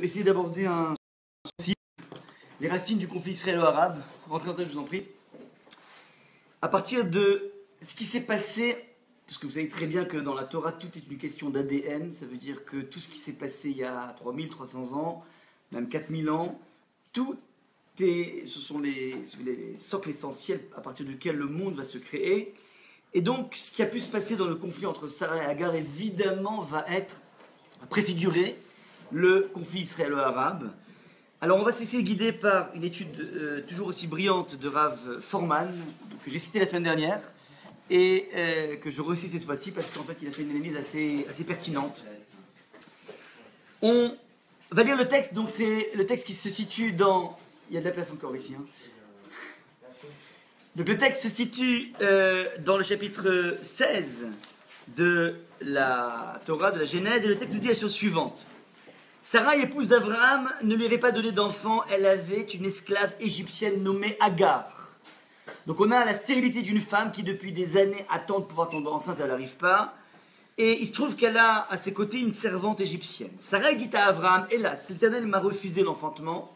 essayer d'aborder les racines du conflit israélo-arabe. Rentrez en tête, je vous en prie. À partir de ce qui s'est passé, parce que vous savez très bien que dans la Torah, tout est une question d'ADN, ça veut dire que tout ce qui s'est passé il y a 3300 ans, même 4000 ans, ce sont les socles essentiels à partir duquel le monde va se créer. Et donc, ce qui a pu se passer dans le conflit entre Sarah et Agar, évidemment, va préfigurer le conflit israélo-arabe. Alors, on va se laisser guider par une étude toujours aussi brillante de Rav Forman, que j'ai citée la semaine dernière, et que je recite cette fois-ci parce qu'en fait, il a fait une analyse assez pertinente. On va lire le texte, donc c'est le texte qui se situe dans... Il y a de la place encore ici, hein. Donc le texte se situe dans le chapitre 16 de la Torah, de la Genèse, et le texte nous dit la chose suivante. Sarah, épouse d'Abraham, ne lui avait pas donné d'enfant, elle avait une esclave égyptienne nommée Agar. Donc on a la stérilité d'une femme qui depuis des années attend de pouvoir tomber enceinte, elle n'arrive pas. Et il se trouve qu'elle a à ses côtés une servante égyptienne. Sarah dit à Abraham, hélas, l'Éternel m'a refusé l'enfantement,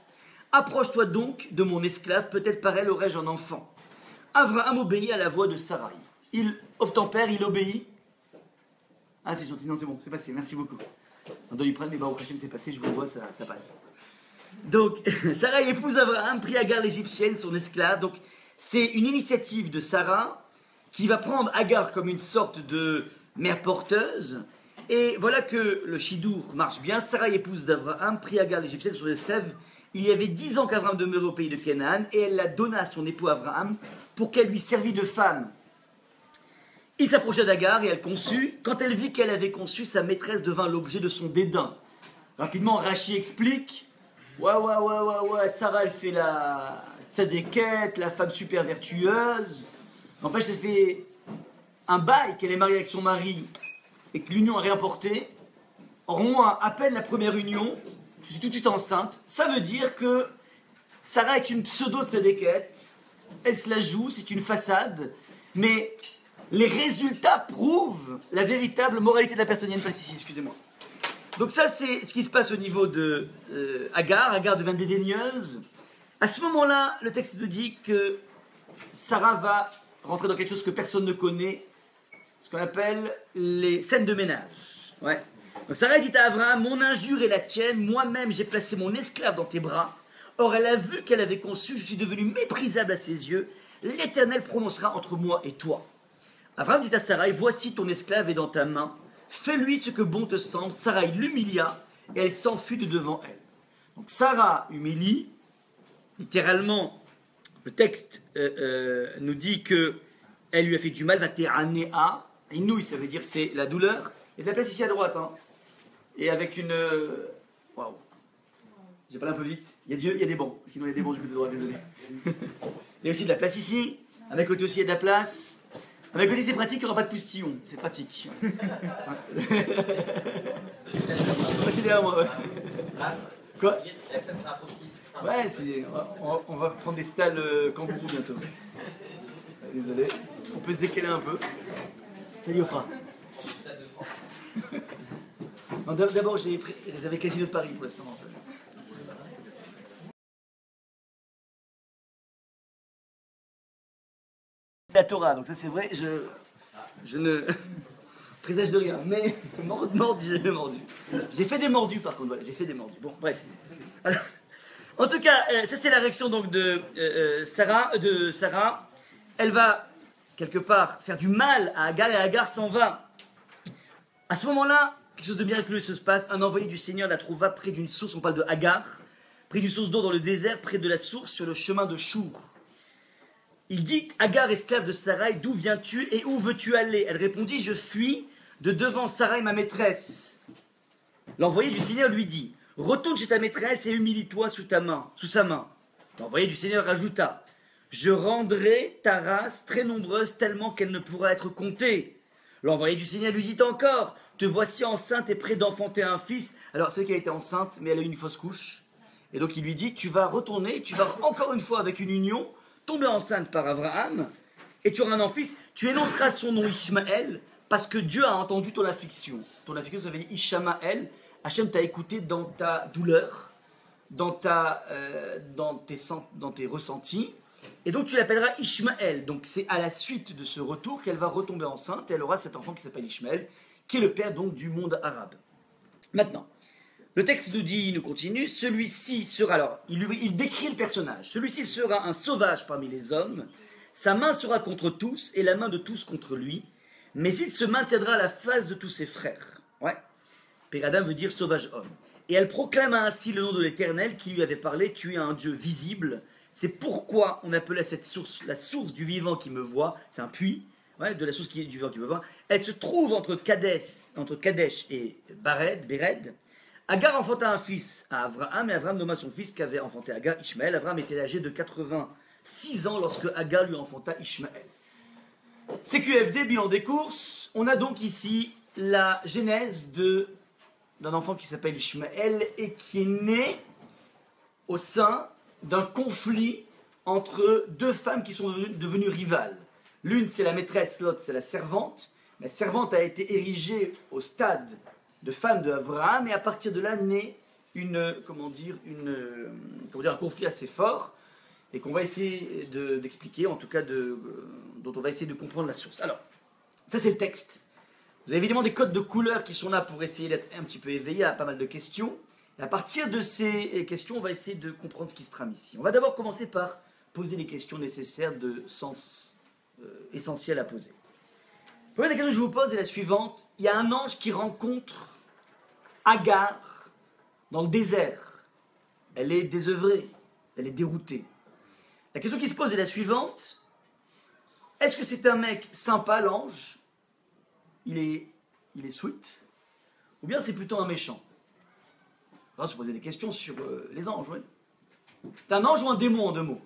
approche-toi donc de mon esclave, peut-être par elle aurais-je un enfant. Abraham obéit à la voix de Sarai. Il obtempère, il obéit. Ah, c'est gentil, non, c'est bon, c'est passé, merci beaucoup. On doit lui prendre, mais Baruch Hashem, c'est passé, je vous vois, ça passe. Donc, Sarah épouse Abraham, prit Agar l'égyptienne, son esclave. Donc, c'est une initiative de Sarah qui va prendre Agar comme une sorte de mère porteuse. Et voilà que le chidour marche bien. Sarah épouse d'Abraham, prit Agar l'égyptienne, son esclave. Il y avait 10 ans qu'Abraham demeurait au pays de Canaan, et elle la donna à son époux Abraham pour qu'elle lui servît de femme. Il s'approcha d'Agar et elle conçut. Quand elle vit qu'elle avait conçu, sa maîtresse devint l'objet de son dédain. Rapidement, Rachi explique. Ouais, Sarah, elle fait la tzadékette, la femme super vertueuse. N'empêche, elle fait un bail qu'elle est mariée avec son mari et que l'union n'a rien porté. Or, moi, à peine la première union, je suis tout de suite enceinte. Ça veut dire que Sarah est une pseudo-tzadékette. Elle se la joue, c'est une façade. Mais les résultats prouvent la véritable moralité de la personne. Il y a une place ici, excusez-moi. Donc ça, c'est ce qui se passe au niveau de Agar. Agar devient dédaigneuse. À ce moment-là, le texte nous dit que Sarah va rentrer dans quelque chose que personne ne connaît, ce qu'on appelle les scènes de ménage. Ouais. Donc Sarah dit à Abraham, mon injure est la tienne, moi-même j'ai placé mon esclave dans tes bras. Or elle a vu qu'elle avait conçu, je suis devenu méprisable à ses yeux. L'Éternel prononcera entre moi et toi. Abraham dit à Sarai, voici ton esclave est dans ta main. Fais-lui ce que bon te semble. Sarai l'humilia et elle s'enfuit de devant elle. Donc Sarah humilie. Littéralement, le texte nous dit que elle lui a fait du mal. Vatéranéa. Inouï, ça veut dire c'est la douleur. Il y a de la place ici à droite. Hein. Et avec une... Waouh. J'ai parlé un peu vite. Il y a des bancs. Sinon, il y a des bancs du côté droit, désolé. Il y a aussi de la place ici. Avec côté aussi, il y a de la place. Avec côté, c'est pratique, il n'y aura pas de poustillon. C'est pratique. C'est derrière moi, ouais. Quoi? Ouais, on va prendre des stalles kangourous bientôt. Désolé. On peut se décaler un peu. Salut Ofra. D'abord, j'ai réservé Casino de Paris pour l'instant. La Torah, donc ça c'est vrai, je ne présage de rien, mais mordu, j'ai mordu. J'ai fait des mordus par contre, voilà, j'ai fait des mordus. Bon, bref. Alors, en tout cas, ça c'est la réaction donc de Sarah. Elle va, quelque part, faire du mal à Agar et Agar s'en va. À ce moment-là, quelque chose de miraculeux se passe. Un envoyé du Seigneur la trouva près d'une source, on parle de Agar, près d'une source d'eau dans le désert, près de la source sur le chemin de Chour. Il dit, Agar, esclave de Sarai, d'où viens-tu et où veux-tu aller? Elle répondit, je fuis de devant Sarai, ma maîtresse. L'envoyé du Seigneur lui dit, retourne chez ta maîtresse et humilie-toi sous sa main. L'envoyé du Seigneur ajouta, je rendrai ta race très nombreuse tellement qu'elle ne pourra être comptée. L'envoyé du Seigneur lui dit encore, te voici enceinte et près d'enfanter un fils. Alors c'est qu'elle a été enceinte, mais elle a eu une fausse couche. Et donc il lui dit, tu vas retourner, tu vas encore une fois avec une union, tomber enceinte par Abraham, et tu auras un fils, tu énonceras son nom Ishmaël, parce que Dieu a entendu ton affliction. Ton affliction, ça veut dire Ishmaël, Hachem t'a écouté dans ta douleur, dans tes ressentis, et donc tu l'appelleras Ishmaël. Donc c'est à la suite de ce retour qu'elle va retomber enceinte, et elle aura cet enfant qui s'appelle Ishmaël, qui est le père donc du monde arabe. Maintenant, le texte nous continue, celui-ci sera, alors il décrit le personnage, celui-ci sera un sauvage parmi les hommes, sa main sera contre tous, et la main de tous contre lui, mais il se maintiendra à la face de tous ses frères. Ouais. Péradam veut dire sauvage homme. Et elle proclama ainsi le nom de l'Éternel qui lui avait parlé, tu es un Dieu visible. C'est pourquoi on appelait cette source la source du vivant qui me voit. C'est un puits, ouais, de la source du vivant qui me voit. Elle se trouve entre Kadesh et Béred. Agar enfanta un fils à Abraham, et Abraham nomma son fils qu'avait enfanté Agar, Ishmaël. Abraham était âgé de 86 ans lorsque Agar lui enfanta Ishmaël. CQFD, bilan des courses. On a donc ici la genèse d'un enfant qui s'appelle Ishmaël et qui est né au sein d'un conflit entre deux femmes qui sont devenues rivales. L'une c'est la maîtresse, l'autre c'est la servante. La servante a été érigée au stade de femme de Abraham et à partir de là naît un conflit assez fort et qu'on va essayer d'expliquer, en tout cas dont on va essayer de comprendre la source. Alors, ça c'est le texte. Vous avez évidemment des codes de couleurs qui sont là pour essayer d'être un petit peu éveillé à pas mal de questions. Et à partir de ces questions, on va essayer de comprendre ce qui se trame ici. On va d'abord commencer par poser les questions nécessaires de sens essentiel à poser. La première question que je vous pose est la suivante. Il y a un ange qui rencontre Agar dans le désert. Elle est désœuvrée, elle est déroutée. La question qui se pose est la suivante. Est-ce que c'est un mec sympa, l'ange ? Il est sweet, ou bien c'est plutôt un méchant. On va se poser des questions sur les anges, oui. C'est un ange ou un démon en deux mots.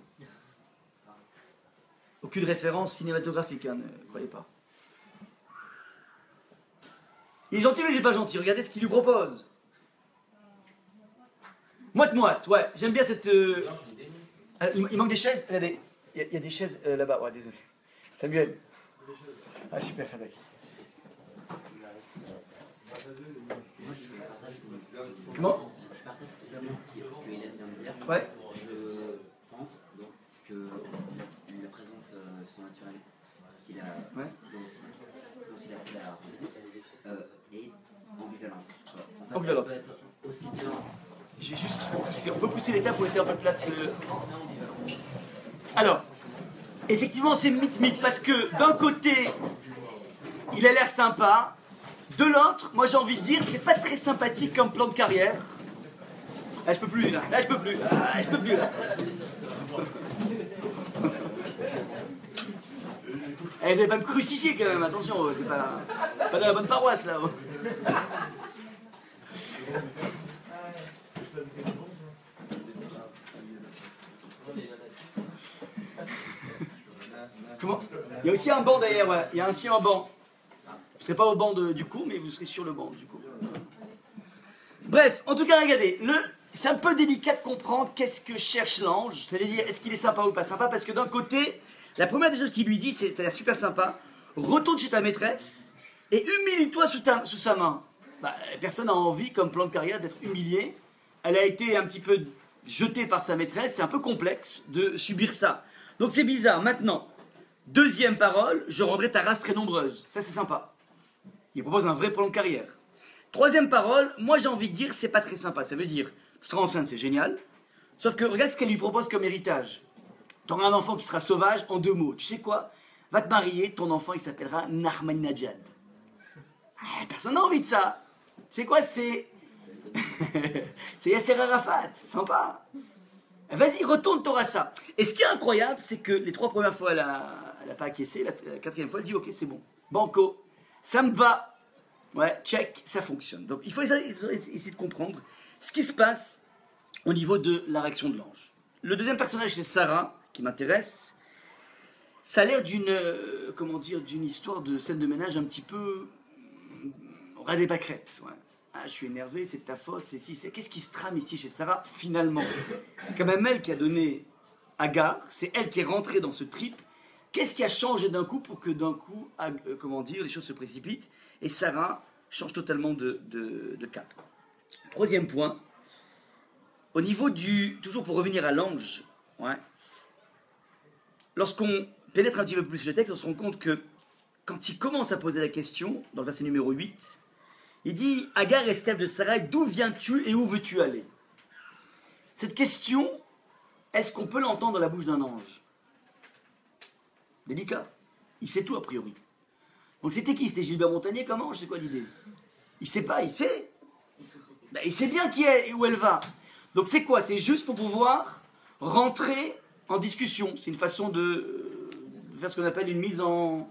Aucune référence cinématographique, hein, ne croyez pas. Il est gentil ou il n'est pas gentil? Regardez ce qu'il lui propose. Moite-moite, ouais, j'aime bien cette... il manque des chaises. Regardez, il y a des chaises là-bas, ouais, désolé. Samuel. Ah, super, Khadak. Comment? Je partage totalement ce qu'il vient de dire. Ouais. Je pense donc que la présence surnaturelle qu'il a, ouais. dont il a fait la rencontre est ambivalente. En fait, Ambivalente. Elle peut être aussi bien. J'ai juste poussé. On peut pousser l'étape pour laisser un peu de place. Alors, effectivement, c'est mythe parce que d'un côté, il a l'air sympa. De l'autre, moi j'ai envie de dire, c'est pas très sympathique comme plan de carrière. Là, je peux plus, là. Là, je peux plus. Ah, je peux plus, là. Eh, vous allez pas me crucifier quand même, attention, c'est pas dans la bonne paroisse, là. Comment? Il y a aussi un banc derrière, ouais. Il y a aussi un banc. Vous ne serez pas au banc du coup, mais vous serez sur le banc du coup. Bref, en tout cas, regardez, c'est un peu délicat de comprendre qu'est-ce que cherche l'ange. C'est-à-dire, est-ce qu'il est sympa ou pas sympa? Parce que d'un côté, la première des choses qu'il lui dit, ça a l'air super sympa. Retourne chez ta maîtresse et humilie-toi sous sa main. Bah, personne n'a envie, comme plan de carrière, d'être humilié. Elle a été un petit peu jetée par sa maîtresse. C'est un peu complexe de subir ça. Donc c'est bizarre. Maintenant, deuxième parole, je rendrai ta race très nombreuse. Ça, c'est sympa. Il propose un vrai plan de carrière. Troisième parole, moi j'ai envie de dire, c'est pas très sympa. Ça veut dire, je serai enceinte, c'est génial. Sauf que regarde ce qu'elle lui propose comme héritage. Tu auras un enfant qui sera sauvage en deux mots. Tu sais quoi? Va te marier, ton enfant il s'appellera Nahmanadjad. Personne n'a envie de ça. Tu sais quoi? C'est Yasser Arafat. C'est sympa. Vas-y, retourne, t'auras ça. Et ce qui est incroyable, c'est que les trois premières fois, elle a pas acquiescé. La quatrième fois, elle dit, ok, c'est bon. Banco. Ça me va. Ouais, check, ça fonctionne. Donc il faut essayer de comprendre ce qui se passe au niveau de la réaction de l'ange. Le deuxième personnage, c'est Sarah, qui m'intéresse. Ça a l'air d'une histoire de scène de ménage un petit peu au ras des pâquerettes. Ouais. Ah, je suis énervé, c'est de ta faute, c'est si, c'est... Qu'est-ce qui se trame ici chez Sarah, finalement? C'est quand même elle qui a donné Agar, c'est elle qui est rentrée dans ce trip. Qu'est-ce qui a changé d'un coup pour que d'un coup, les choses se précipitent et Sarah change totalement de cap. Troisième point, au niveau du... Toujours pour revenir à l'ange, ouais, lorsqu'on pénètre un petit peu plus le texte, on se rend compte que quand il commence à poser la question, dans le verset numéro 8, il dit « Agar, esclave de Sarai, d'où viens-tu et où veux-tu aller ?» Cette question, est-ce qu'on peut l'entendre dans la bouche d'un ange? Délicat. Il sait tout a priori. Donc c'était qui? C'était Gilbert Montagnier comme ange? C'est quoi l'idée? Il sait pas, il sait. Ben, il sait bien qui est et où elle va. Donc c'est quoi? C'est juste pour pouvoir rentrer en discussion. C'est une façon de faire ce qu'on appelle une mise en...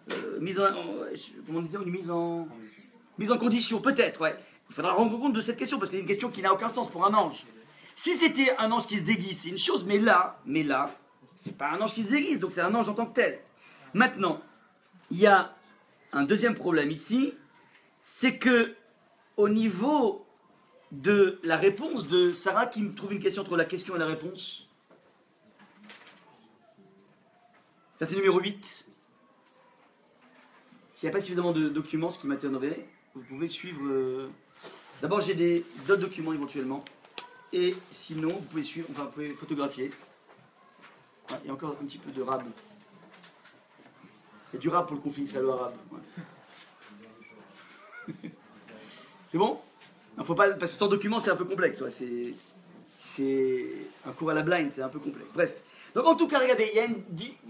comment on dit, une mise en condition, peut-être, ouais. Il faudra rendre compte de cette question, parce que c'est une question qui n'a aucun sens pour un ange. Si c'était un ange qui se déguise, c'est une chose, mais là, c'est pas un ange qui se déguise, donc c'est un ange en tant que tel. Maintenant, il y a un deuxième problème ici, c'est que au niveau de la réponse de Sarah, qui me trouve une question entre la question et la réponse, ça c'est numéro 8. S'il n'y a pas suffisamment de documents, ce qui m'étonnerait, vous pouvez suivre... D'abord, j'ai d'autres documents éventuellement. Et sinon, vous pouvez suivre, enfin, vous pouvez photographier. Ah, il y a encore un petit peu de rab. Il y a du rab pour le conflit israélo-arabe. Ouais. C'est bon? Non, faut pas, parce que sans document, c'est un peu complexe. Ouais. C'est un cours à la blind, c'est un peu complexe. Bref. Donc, en tout cas, regardez, il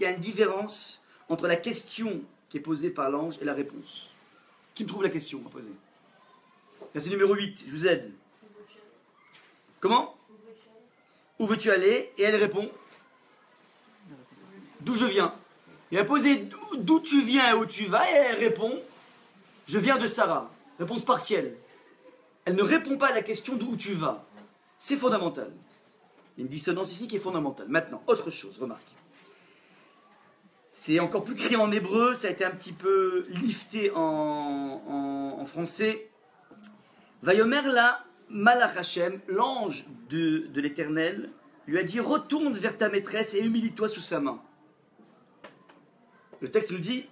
y a une différence entre la question qui est posée par l'ange et la réponse. Qui me trouve la question à poser? Là, c'est numéro 8, je vous aide. Comment? Où veux-tu aller? Et elle répond d'où je viens. Il a posé d'où tu viens et où tu vas, et elle répond je viens de Sarah. Réponse partielle. Elle ne répond pas à la question d'où tu vas. C'est fondamental. Il y a une dissonance ici qui est fondamentale. Maintenant, autre chose, remarque. C'est encore plus criant en hébreu, ça a été un petit peu lifté en français. Vayomer la Malach Hashem, l'ange de l'Éternel, lui a dit retourne vers ta maîtresse et humilie-toi sous sa main. Le texte nous dit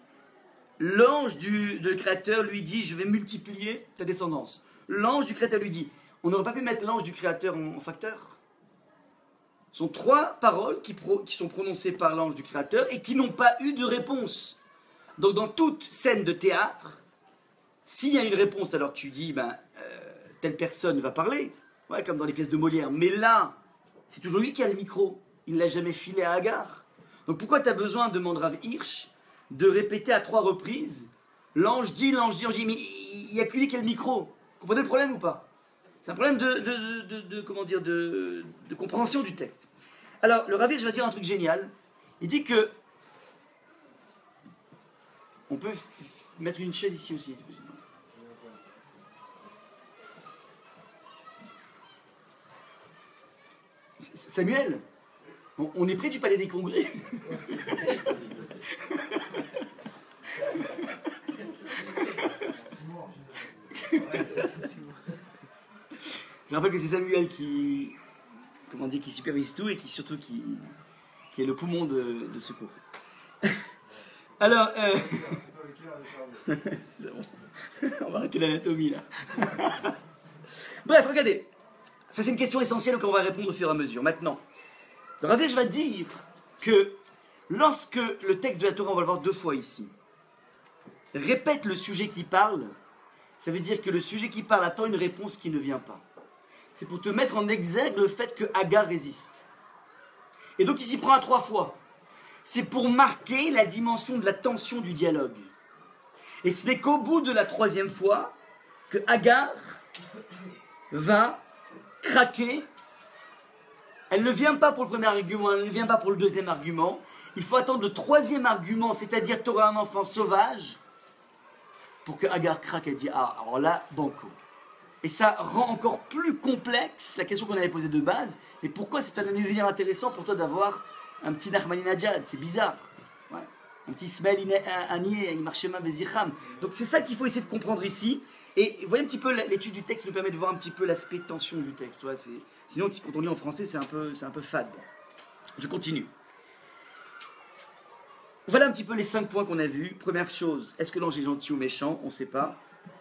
l'ange de Créateur lui dit je vais multiplier ta descendance. L'ange du Créateur lui dit on n'aurait pas pu mettre l'ange du Créateur en facteur? Ce sont trois paroles qui sont prononcées par l'ange du Créateur et qui n'ont pas eu de réponse. Donc dans toute scène de théâtre, s'il y a une réponse, alors tu dis, telle personne va parler, ouais, comme dans les pièces de Molière. Mais là, c'est toujours lui qui a le micro. Il ne l'a jamais filé à Agar. Donc pourquoi tu as besoin, demande Rav Hirsch, de répéter à 3 reprises, l'ange dit, mais il n'y a que lui qui a le micro. Vous comprenez le problème ou pas? C'est un problème de compréhension du texte. Alors, le Rav Hirsch va dire un truc génial. Il dit que on peut mettre une chaise ici aussi. Samuel, on est près du palais des congrès. Je rappelle que c'est Samuel qui supervise tout et qui surtout qui est le poumon de ce cours. Alors, c'est bon. On va arrêter l'anatomie là. Bref, regardez. Ça, c'est une question essentielle auquel on va répondre au fur et à mesure. Maintenant, le Rav Hirsch va dire que lorsque le texte de la Torah, on va le voir 2 fois ici, répète le sujet qui parle, ça veut dire que le sujet qui parle attend une réponse qui ne vient pas. C'est pour te mettre en exergue le fait que Agar résiste. Et donc il s'y prend à 3 fois. C'est pour marquer la dimension de la tension du dialogue. Et ce n'est qu'au bout de la 3e fois que Agar va craquer. Elle ne vient pas pour le premier argument, elle ne vient pas pour le 2e argument. Il faut attendre le 3e argument, c'est-à-dire tu auras un enfant sauvage, pour que Agar craque et dit ah, alors là, banco. Et ça rend encore plus complexe la question qu'on avait posée de base. Et pourquoi c'est un univers intéressant pour toi d'avoir un petit Nachmaninadjad? C'est bizarre. Ouais. Un petit Ismaël Anié, Marchema Vezicham. Donc c'est ça qu'il faut essayer de comprendre ici. Et vous voyez un petit peu, l'étude du texte nous permet de voir un petit peu l'aspect tension du texte. Ouais, sinon, quand on lit en français, c'est un peu fade. Je continue. Voilà un petit peu les 5 points qu'on a vus. Première chose, est-ce que l'ange est gentil ou méchant? On ne sait pas.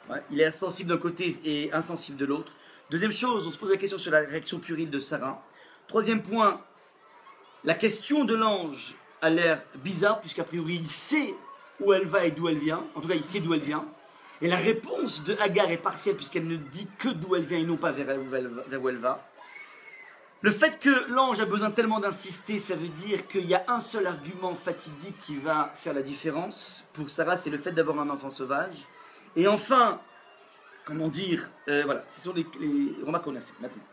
Ouais, il est sensible d'un côté et insensible de l'autre. Deuxième chose, on se pose la question sur la réaction puérile de Sarah. Troisième point, la question de l'ange a l'air bizarre, puisqu'a priori il sait où elle va et d'où elle vient. En tout cas, il sait d'où elle vient. Et la réponse de Agar est partielle, puisqu'elle ne dit que d'où elle vient et non pas vers où elle va. Le fait que l'ange a besoin tellement d'insister, ça veut dire qu'il y a un seul argument fatidique qui va faire la différence. Pour Sarah, c'est le fait d'avoir un enfant sauvage. Et enfin, comment dire, voilà, ce sont les remarques qu'on a faites maintenant.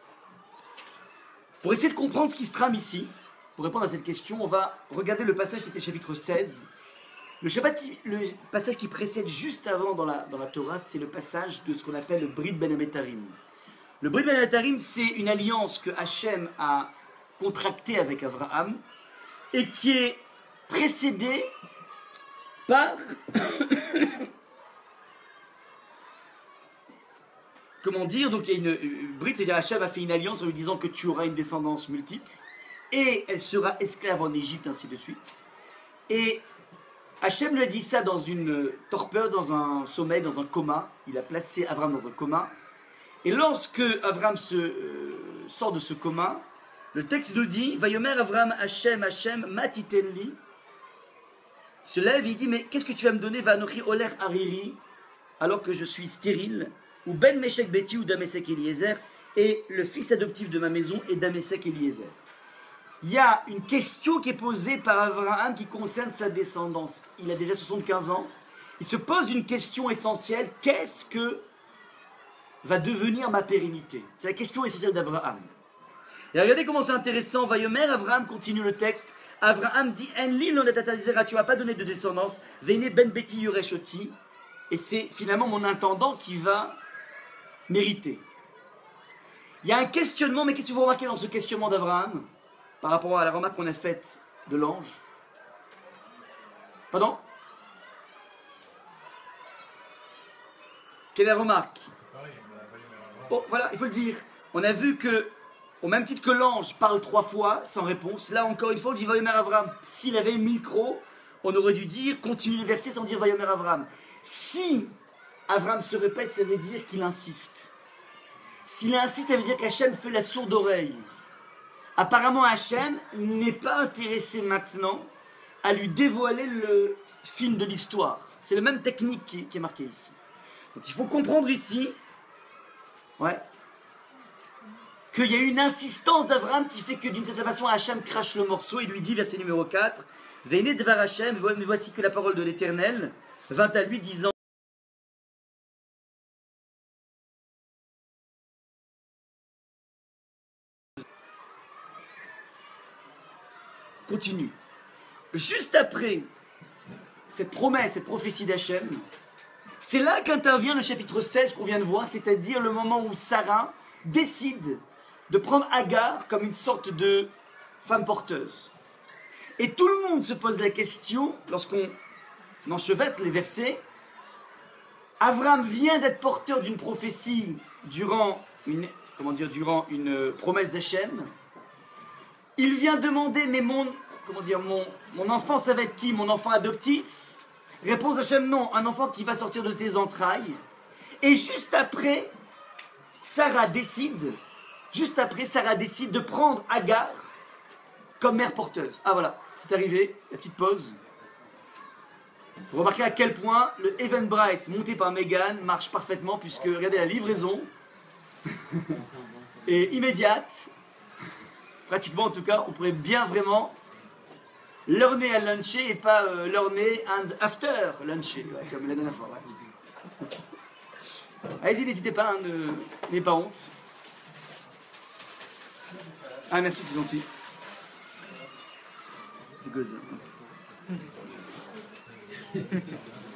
Pour essayer de comprendre ce qui se trame ici, pour répondre à cette question, on va regarder le passage, c'était chapitre 16. Le passage qui précède juste avant dans la Torah, c'est le passage de ce qu'on appelle le Brit Ben Ametarim. Le Brit Ben Ametarim, c'est une alliance que Hachem a contractée avec Abraham et qui est précédée par comment dire, donc il y a une Brit, c'est-à-dire Hachem a fait une alliance en lui disant que tu auras une descendance multiple et elle sera esclave en Égypte, ainsi de suite. Et Hachem lui a dit ça dans une torpeur, dans un sommeil, dans un coma. Il a placé Abraham dans un coma. Et lorsque Abraham sort de ce coma, le texte nous dit Vayomer Abraham Hachem Hachem matitenli. Il se lève et il dit mais qu'est-ce que tu vas me donner Vanochi Oler Hariri alors que je suis stérile ou Ben Meshek Beti ou Damesek Eliezer et le fils adoptif de ma maison est Damesek Eliezer. Il y a une question qui est posée par Abraham qui concerne sa descendance. Il a déjà 75 ans. Il se pose une question essentielle. Qu'est-ce que va devenir ma pérennité? C'est la question essentielle d'Abraham. Et regardez comment c'est intéressant. Vayomer, Abraham continue le texte. Abraham dit Enli lo netatazera, tu ne m'as pas donné de descendance. Veine ben beti yoreshoti. Et c'est finalement mon intendant qui va mériter. Il y a un questionnement, mais qu'est-ce que vous remarquez dans ce questionnement d'Abraham par rapport à la remarque qu'on a faite de l'ange? Pardon? Quelle est la remarque? Oh, voilà, il faut le dire. On a vu que, au même titre que l'ange parle 3 fois sans réponse, là encore une fois, on dit Vayomer Abraham. S'il avait le micro, on aurait dû dire, continue le verset sans dire Vayomer Abraham. Si Abraham se répète, ça veut dire qu'il insiste. S'il insiste, ça veut dire qu'Hachem fait la sourde oreille. Apparemment, Hachem n'est pas intéressé maintenant à lui dévoiler le film de l'histoire. C'est la même technique qui est marquée ici. Donc il faut comprendre ici qu'il y a une insistance d'Abraham qui fait que d'une certaine façon Hachem crache le morceau et lui dit, verset numéro 4, Veine devar Hachem, mais voici que la parole de l'Éternel vint à lui disant continue. Juste après cette promesse, cette prophétie d'Hachem, c'est là qu'intervient le chapitre 16 qu'on vient de voir, c'est-à-dire le moment où Sarah décide de prendre Agar comme une sorte de femme porteuse. Et tout le monde se pose la question, lorsqu'on enchevêtre les versets, Abraham vient d'être porteur d'une prophétie durant une promesse d'Hachem. Il vient demander, mais mon enfant, ça va être qui? Mon enfant adoptif? Réponse d'Hachem, non, un enfant qui va sortir de tes entrailles. Et juste après, Sarah décide de prendre Agar comme mère porteuse. Ah voilà, c'est arrivé, la petite pause. Vous remarquez à quel point le Eventbrite monté par Meghan marche parfaitement, puisque regardez la livraison est immédiate. Pratiquement en tout cas, on pourrait bien vraiment learner à luncher et pas learner and after luncher, comme la dernière fois. Allez-y, n'hésitez pas, n'ayez pas honte. Ah merci, c'est gentil. C'est quoi ça?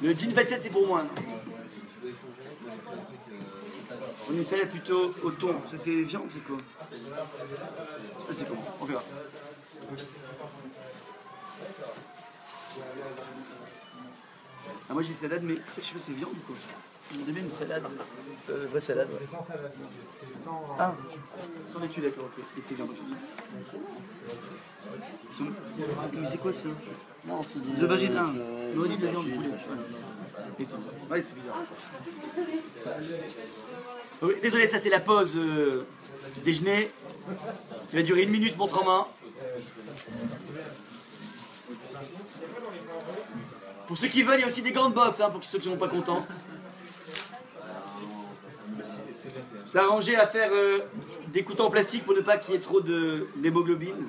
Le jean 27 c'est pour moi, non? On a une salade plutôt au thon. Ça c'est viande, c'est quoi? Ça c'est comment? On verra. Ah, moi j'ai une salade, mais je sais pas, c'est viande ou quoi? On me donne une salade, vraie salade. Ouais. C'est sans salade, c'est sans. Ah, sans laitue, d'accord, ok. Et c'est viande aussi. Mais c'est quoi ça? Non, c'est De l'aubergine, l'aubergine de viande, du poulet. Ouais, c'est bizarre. Oui, désolé, ça c'est la pause du déjeuner. Qui va durer 1 minute, montre en main. Pour ceux qui veulent, il y a aussi des grandes box, hein, pour ceux qui ne sont pas contents. C'est arrangé à faire des couteaux en plastique pour ne pas qu'il y ait trop d'hémoglobine.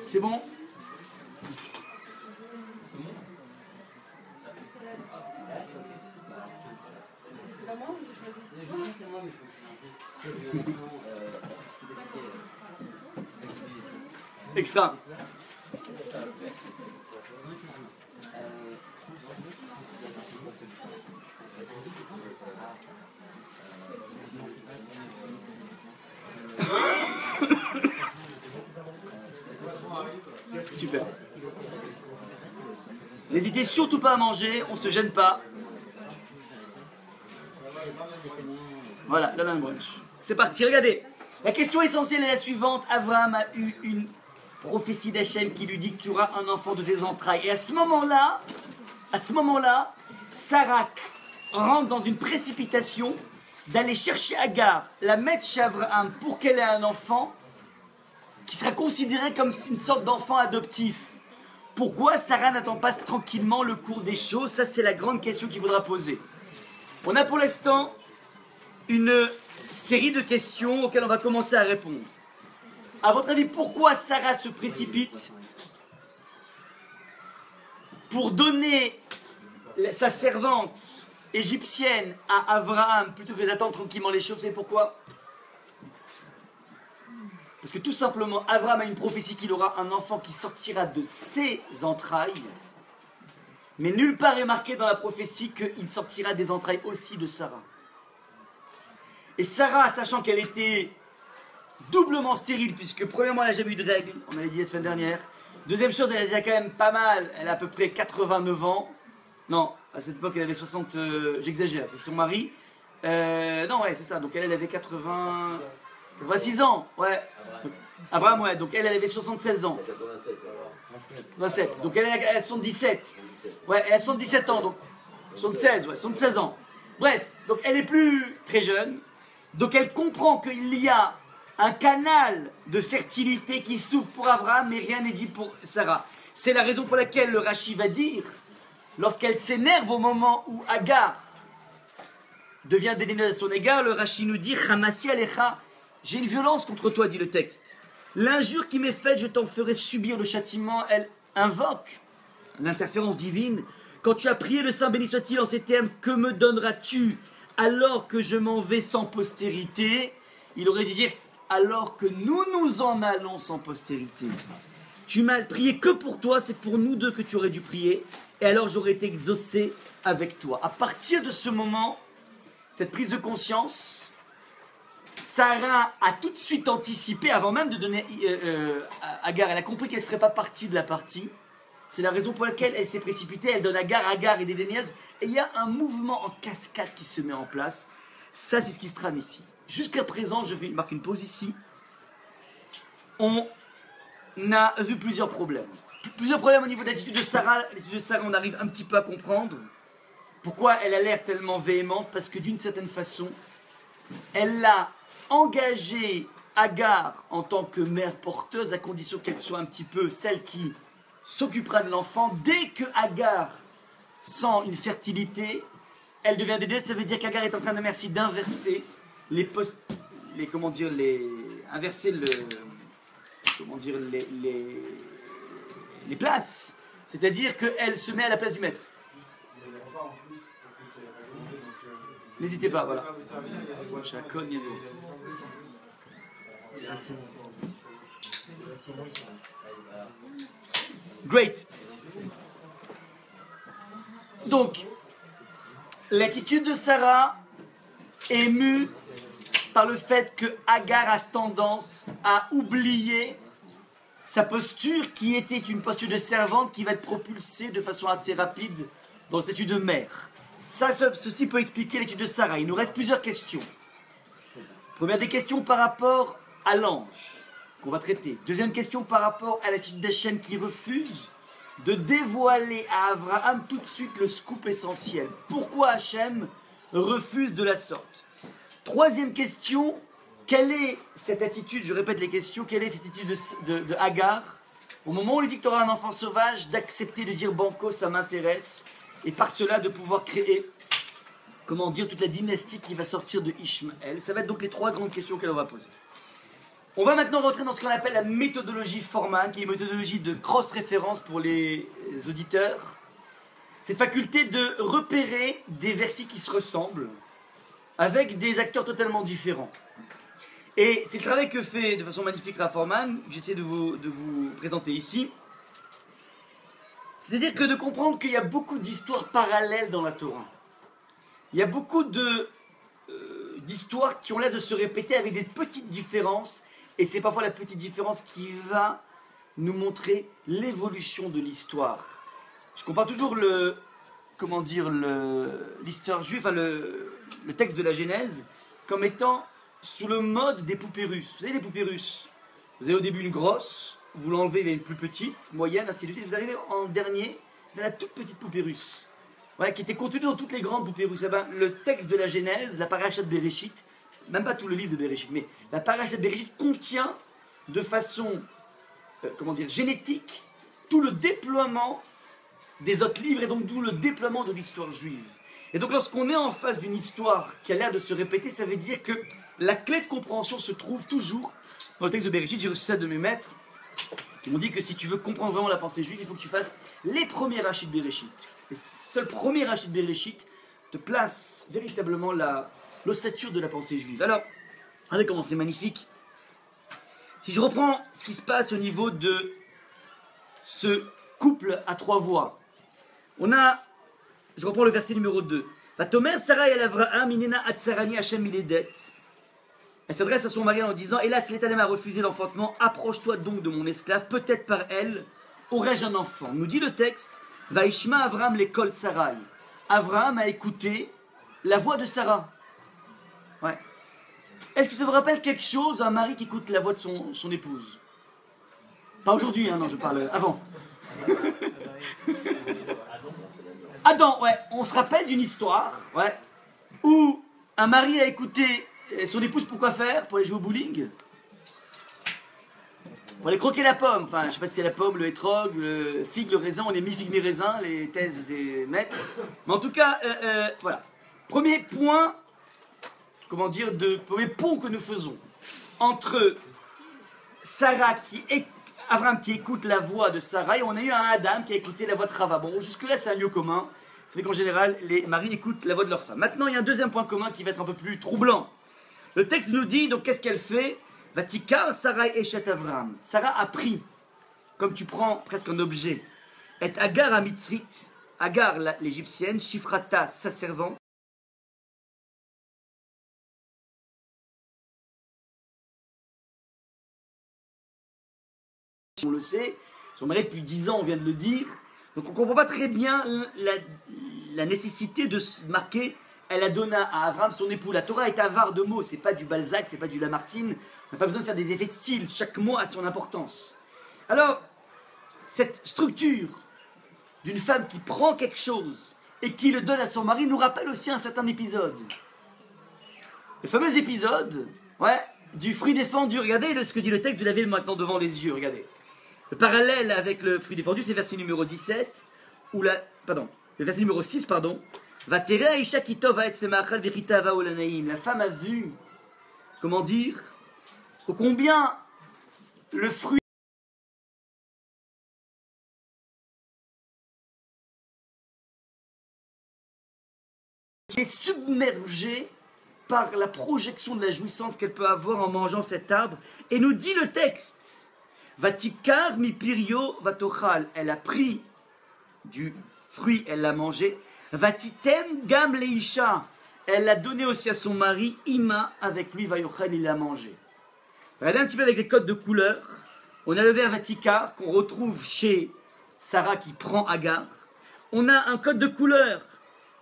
C'est bon? Extra. Super. N'hésitez surtout pas à manger, on se gêne pas. Voilà, le lunch brunch. C'est parti, regardez. La question essentielle est la suivante. Abraham a eu une prophétie d'Hachem qui lui dit que tu auras un enfant de tes entrailles. Et à ce moment-là, Sarah rentre dans une précipitation d'aller chercher Agar, la mettre chez Abraham pour qu'elle ait un enfant qui sera considéré comme une sorte d'enfant adoptif. Pourquoi Sarah n'attend pas tranquillement le cours des choses? Ça, c'est la grande question qu'il faudra poser. On a pour l'instant une série de questions auxquelles on va commencer à répondre. À votre avis, pourquoi Sarah se précipite pour donner sa servante égyptienne à Abraham plutôt que d'attendre tranquillement les choses? Vous savez pourquoi? Parce que tout simplement, Abraham a une prophétie qu'il aura un enfant qui sortira de ses entrailles. Mais nulle part est marqué dans la prophétie qu'il sortira des entrailles aussi de Sarah. Et Sarah, sachant qu'elle était doublement stérile, puisque premièrement, elle n'a jamais eu de règles, on avait dit la semaine dernière. Deuxième chose, elle a déjà quand même pas mal, elle a à peu près 89 ans. Non, à cette époque, elle avait 60, j'exagère, c'est son mari. Non, ouais, c'est ça, donc elle avait 86 ans, ouais. Abraham, ouais, donc elle avait 76 ans. 87, donc elle a 77. Ouais, elle a 77 ans, donc 76, ouais, 76 ans. Bref, donc elle est plus très jeune. Donc elle comprend qu'il y a un canal de fertilité qui s'ouvre pour Abraham, mais rien n'est dit pour Sarah. C'est la raison pour laquelle le Rashi va dire, lorsqu'elle s'énerve au moment où Agar devient dédaigneuse à son égard, le Rashi nous dit « Hamasi alecha » j'ai une violence contre toi, dit le texte. L'injure qui m'est faite, je t'en ferai subir le châtiment. Elle invoque l'interférence divine. Quand tu as prié, le Saint béni soit-il en ces termes, que me donneras-tu alors que je m'en vais sans postérité? Il aurait dû dire, alors que nous nous en allons sans postérité. Tu m'as prié que pour toi, c'est pour nous deux que tu aurais dû prier. Et alors j'aurais été exaucé avec toi. À partir de ce moment, cette prise de conscience, Sarah a tout de suite anticipé, avant même de donner Agar, elle a compris qu'elle ne ferait pas partie de la partie. C'est la raison pour laquelle elle s'est précipitée, elle donne Agar et dédaigneuse. Et il y a un mouvement en cascade qui se met en place. Ça, c'est ce qui se trame ici. Jusqu'à présent, je vais marquer une pause ici. On a vu plusieurs problèmes. Plusieurs problèmes au niveau de l'attitude de Sarah. L'attitude de Sarah, on arrive un petit peu à comprendre. Pourquoi elle a l'air tellement véhémente? Parce que d'une certaine façon, elle a engagé Agar en tant que mère porteuse, à condition qu'elle soit un petit peu celle qui s'occupera de l'enfant. Dès que Agar sent une fertilité, elle devient dédaigneuse. Ça veut dire qu'Agar est en train d'inverser les places. C'est-à-dire qu'elle se met à la place du maître. N'hésitez pas, voilà. Great. Donc, l'attitude de Sarah est mue par le fait que Agar a tendance à oublier sa posture qui était une posture de servante qui va être propulsée de façon assez rapide dans le statut de mère. Ceci peut expliquer l'étude de Sarah. Il nous reste plusieurs questions. Première des questions par rapport à l'ange qu'on va traiter. Deuxième question par rapport à l'attitude d'Hachem qui refuse de dévoiler à Abraham tout de suite le scoop essentiel. Pourquoi Hachem refuse de la sorte? Troisième question, quelle est cette attitude, je répète les questions, quelle est cette attitude de Hagar, au moment où on lui dit que tu auras un enfant sauvage, d'accepter de dire banco, ça m'intéresse, et par cela de pouvoir créer, comment dire, toute la dynastie qui va sortir de Ishmaël. Ça va être donc les trois grandes questions qu'elle va poser. On va maintenant rentrer dans ce qu'on appelle la méthodologie Forman, qui est une méthodologie de cross-référence pour les auditeurs. Cette faculté de repérer des versets qui se ressemblent, avec des acteurs totalement différents. Et c'est le travail que fait de façon magnifique Rav Forman, que j'essaie de vous présenter ici. C'est-à-dire que de comprendre qu'il y a beaucoup d'histoires parallèles dans la Torah. Il y a beaucoup d'histoires qui ont l'air de se répéter avec des petites différences, et c'est parfois la petite différence qui va nous montrer l'évolution de l'histoire. Je compare toujours l'histoire juive, enfin le texte de la Genèse, comme étant sous le mode des poupées russes. Vous savez les poupées russes? Vous avez au début une grosse, vous l'enlevez, il y a une plus petite, moyenne, ainsi de suite. Vous arrivez en dernier, dans la toute petite poupée russe. Voilà, qui était contenue dans toutes les grandes poupées russes. Eh ben, le texte de la Genèse, la parasha de Bereshit, même pas tout le livre de Bereshit, mais la parasha de Bereshit contient de façon, génétique, tout le déploiement des autres livres et donc d'où le déploiement de l'histoire juive. Et donc lorsqu'on est en face d'une histoire qui a l'air de se répéter, ça veut dire que la clé de compréhension se trouve toujours dans le texte de Bereshit. J'ai reçu ça de mes maîtres qui m'ont dit que si tu veux comprendre vraiment la pensée juive, il faut que tu fasses les premiers rachis de Bereshit. Et seul premier rachis de Bereshit te place véritablement l'ossature de la pensée juive. Alors, regardez comment c'est magnifique. Si je reprends ce qui se passe au niveau de ce couple à trois voix, je reprends le verset numéro 2. Vatomer Sarai el Avraham inena atzarani Hashem miledet. Elle s'adresse à son mari en disant: hélas, l'Éternel a refusé l'enfantement, approche-toi donc de mon esclave, peut-être par elle aurais-je un enfant. Nous dit le texte: Vaishma Avraham l'école Sarai. Avraham a écouté la voix de Sarah. Ouais. Est-ce que ça vous rappelle quelque chose, un mari qui écoute la voix de son épouse? Pas aujourd'hui, hein, non, je parle avant. Adam, ouais, on se rappelle d'une histoire, ouais, où un mari a écouté son épouse pour quoi faire? Pour aller jouer au bowling? Pour aller croquer la pomme, enfin, je sais pas si c'est la pomme, le hétrog, le figue, le raisin, on est mi-figue, mi-raisin, les thèses des maîtres. Mais en tout cas, voilà. Premier point, premier pont que nous faisons entre Abraham qui écoute la voix de Sarah, et on a eu un Adam qui a écouté la voix de Rava. Bon, jusque-là, c'est un lieu commun. C'est qu'en général, les maris écoutent la voix de leur femme. Maintenant, il y a un deuxième point commun qui va être un peu plus troublant. Le texte nous dit, donc, qu'est-ce qu'elle fait? Vatikar Sarah Eshet Avraham. Sarah a pris, comme tu prends presque un objet, et Agar à Mitzrit, Agar l'égyptienne, Shifrata, sa servante, on le sait, son mari depuis 10 ans, on vient de le dire. Donc on ne comprend pas très bien la nécessité de se marquer. Elle a donné à Abraham son époux. La Torah est avare de mots, c'est pas du Balzac, c'est pas du Lamartine. On n'a pas besoin de faire des effets de style, chaque mot a son importance. Alors, cette structure d'une femme qui prend quelque chose et qui le donne à son mari nous rappelle aussi un certain épisode. Le fameux épisode, ouais, du fruit défendu. Regardez ce que dit le texte, vous l'avez maintenant devant les yeux, regardez. Le parallèle avec le fruit défendu, c'est verset numéro 17, le verset numéro 6, pardon. La femme a vu, comment dire, ô combien le fruit est submergé par la projection de la jouissance qu'elle peut avoir en mangeant cet arbre. Et nous dit le texte, Vatikar mi pirio vatochal, elle a pris du fruit, elle l'a mangé. Vatitem gam leisha, elle l'a donné aussi à son mari, Ima, avec lui, vayochal, il l'a mangé. Regardez un petit peu avec les codes de couleur. On a le vert Vatikar qu'on retrouve chez Sarah qui prend Agar. On a un code de couleur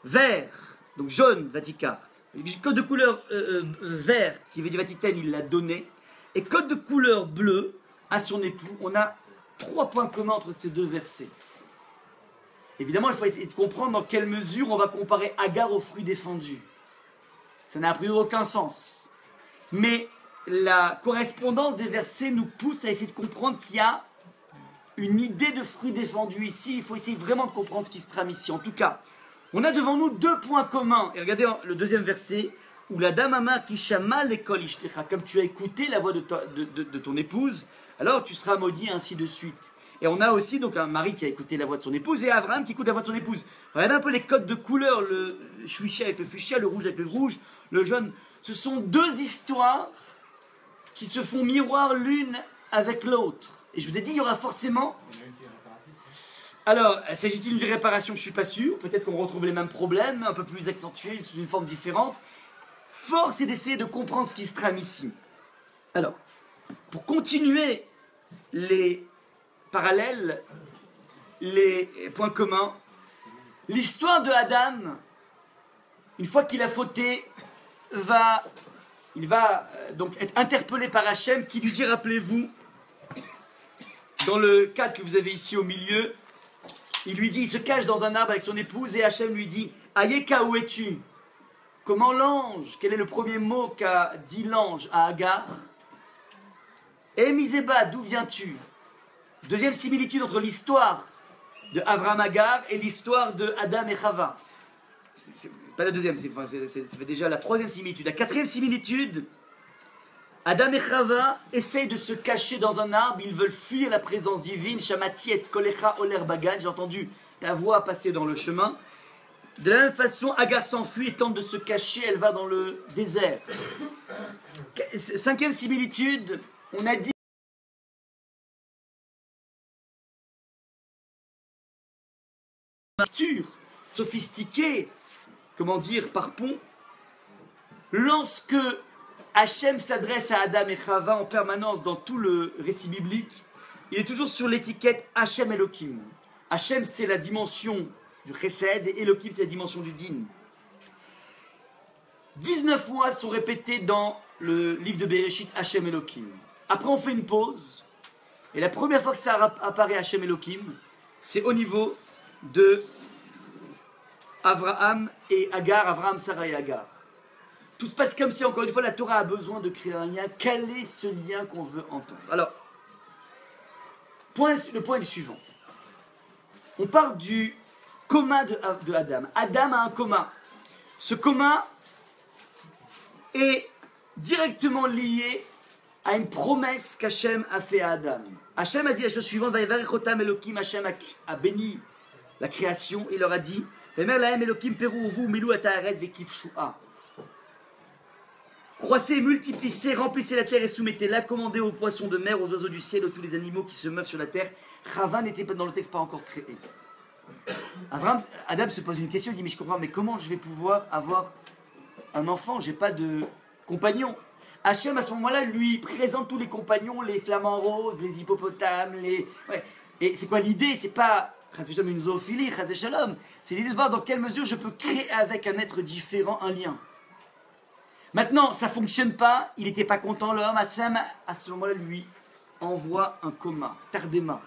vert, donc jaune Vatikar. Code de couleur vert qui veut dire Vatitem, il l'a donné. Et code de couleur bleu à son époux. On a 3 points communs entre ces deux versets. Évidemment, il faut essayer de comprendre dans quelle mesure on va comparer Agar aux fruits défendus. Ça n'a plus aucun sens. Mais la correspondance des versets nous pousse à essayer de comprendre qu'il y a une idée de fruit défendu ici. Il faut essayer vraiment de comprendre ce qui se trame ici. En tout cas, on a devant nous deux points communs. Et regardez le deuxième verset, où la dame amar qui shama l'école ishtecha, comme tu as écouté la voix de ton épouse, alors tu seras maudit, ainsi de suite. Et on a aussi donc un mari qui a écouté la voix de son épouse et Abraham qui écoute la voix de son épouse. Regardez un peu les codes de couleurs, le fuchsia avec le fuchsia, le rouge avec le rouge, le jaune. Ce sont deux histoires qui se font miroir l'une avec l'autre. Et je vous ai dit, il y aura forcément... Alors, s'agit-il d'une réparation? Je ne suis pas sûr. Peut-être qu'on retrouve les mêmes problèmes, un peu plus accentués, sous une forme différente. Force est d'essayer de comprendre ce qui se trame ici. Alors, pour continuer les parallèles, les points communs, l'histoire de Adam, une fois qu'il a fauté, il va donc être interpellé par Hachem qui lui dit, rappelez-vous, dans le cadre que vous avez ici au milieu, il lui dit, il se cache dans un arbre avec son épouse et Hachem lui dit, Ayeka, où es-tu? Comment l'ange, quel est le premier mot qu'a dit l'ange à Agar? Eh Miseba, d'où viens-tu? Deuxième similitude entre l'histoire de Avraham Agar et l'histoire de Adam et Chava. C'est pas la deuxième, c'est déjà la troisième similitude. La quatrième similitude, Adam et Chava essayent de se cacher dans un arbre, ils veulent fuir la présence divine. Shamati et kolecha oler bagad, j'ai entendu ta voix passer dans le chemin. De la même façon, Agar s'enfuit et tente de se cacher, elle va dans le désert. Cinquième similitude, on a dit sophistiquée, comment dire, par pont, lorsque Hachem s'adresse à Adam et Chava en permanence dans tout le récit biblique, il est toujours sur l'étiquette Hachem Elohim. Hachem, c'est la dimension du Chesed et Elohim, c'est la dimension du Din. 19 fois sont répétés dans le livre de Bereshit Hachem Elohim. Après, on fait une pause, et la première fois que ça apparaît Hachem Elohim, c'est au niveau de Avraham et Agar, Avraham, Sarah et Agar. Tout se passe comme si, encore une fois, la Torah a besoin de créer un lien. Quel est ce lien qu'on veut entendre? Alors, le point est le suivant. On part du coma de Adam. Adam a un coma. Ce coma est directement lié à une promesse qu'Hachem a fait à Adam. Hachem a dit la chose suivante, Vayevarechotam Elohim, Hachem a béni la création, il leur a dit, croissez, multipliez, remplissez la terre et soumettez-la, commandez aux poissons de mer, aux oiseaux du ciel, à tous les animaux qui se meuvent sur la terre. Chava n'était pas dans le texte, pas encore créé. Adam se pose une question, il dit, mais je comprends, mais comment je vais pouvoir avoir un enfant? J'ai pas de compagnon. Hachem, à ce moment-là, lui présente tous les compagnons, les flamants roses, les hippopotames, Ouais. Et c'est quoi l'idée? C'est pas une zoophilie, c'est l'idée de voir dans quelle mesure je peux créer avec un être différent un lien. Maintenant, ça ne fonctionne pas, il n'était pas content, l'homme, Hachem, à ce moment-là, lui envoie un coma, tardema.